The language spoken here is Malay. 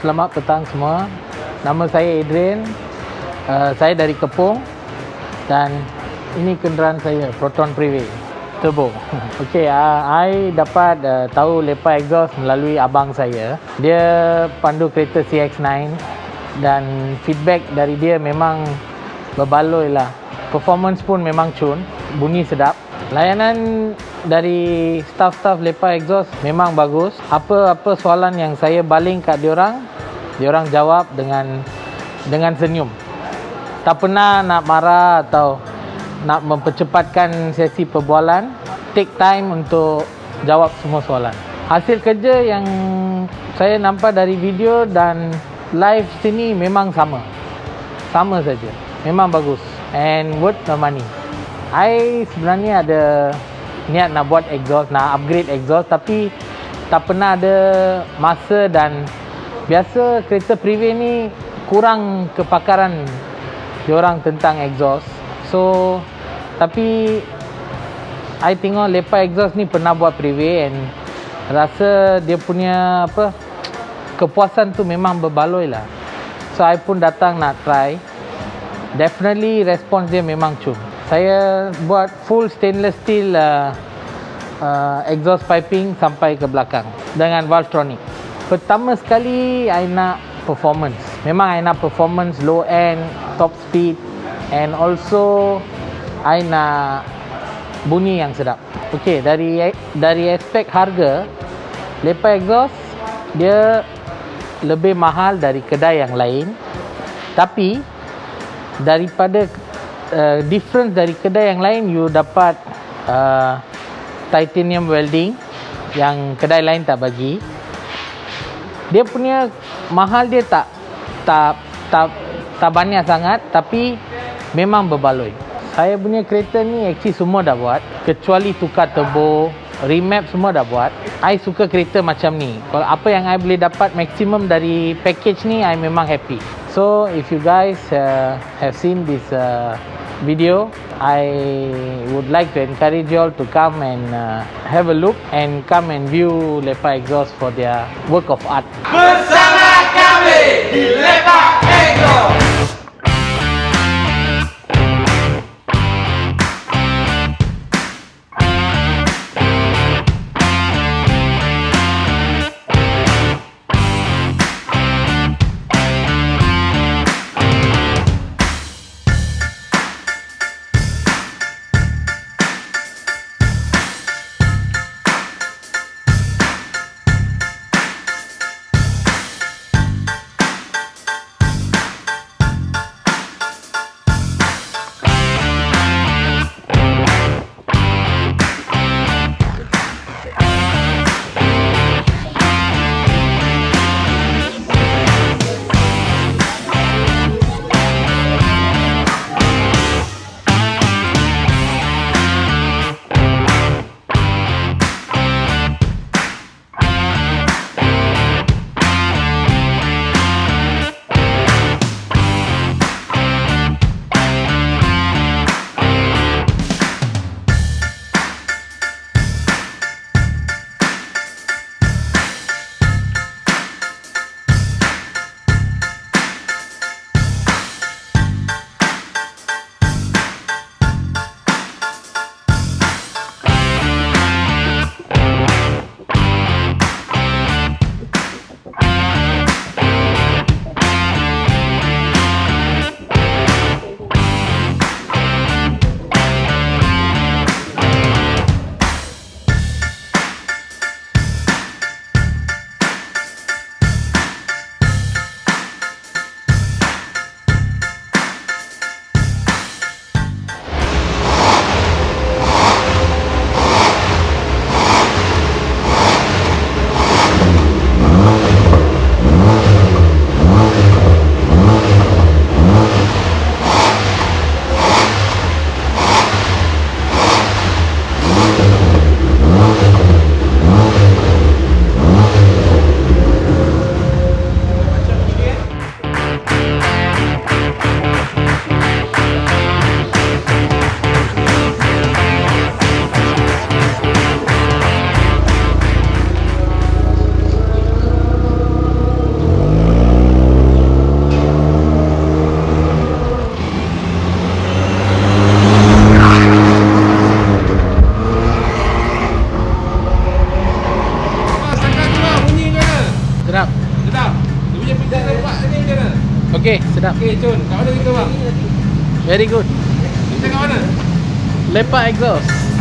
selamat petang semua. Nama saya Adrian. Saya dari Kepung dan ini kenderaan saya, PROTON PREVE Turbo. Okey, I dapat tahu LEPAK EXHAUST melalui abang saya. Dia pandu kereta CX-9 dan feedback dari dia memang berbaloi lah. Performance pun memang cun, bunyi sedap. Layanan dari staff-staff LEPAK EXHAUST memang bagus. Apa-apa soalan yang saya baling kat diorang jawab dengan senyum. Tak pernah nak marah atau nak mempercepatkan sesi perbualan. Take time untuk jawab semua soalan. Hasil kerja yang saya nampak dari video dan live sini memang sama saja. Memang bagus and worth the money. I sebenarnya ada niat nak buat exhaust, nak upgrade exhaust, tapi tak pernah ada masa dan biasa kereta PREVE ni kurang kepakaran diorang tentang exhaust. So tapi I tengok LEPAK EXHAUST ni pernah buat PREVE and rasa dia punya kepuasan tu memang berbaloi lah. So I pun datang nak try. Definitely respons dia memang cun. Saya buat full stainless steel exhaust piping sampai ke belakang dengan Valvetronic. Pertama sekali I nak performance. Memang I nak performance low end, top speed and also I nak bunyi yang sedap. Okey, dari aspek harga, LEPAK EXHAUST dia lebih mahal dari kedai yang lain. Tapi daripada difference dari kedai yang lain, you dapat titanium welding yang kedai lain tak bagi. Dia punya mahal dia tak banyak sangat, tapi memang berbaloi. Saya punya kereta ni actually semua dah buat, kecuali tukar turbo, remap semua dah buat. I suka kereta macam ni. Kalau apa yang I boleh dapat maksimum dari package ni, I memang happy. So if you guys have seen this video, I would like to encourage you all to come and have a look and come and view LEPAK EXHAUST for their work of art. Bersama kami di LEPAK EXHAUST. Okey, sedap. Okey, Cun. Kat mana kita bang? Very good. Kita kat mana? Lepak exhaust.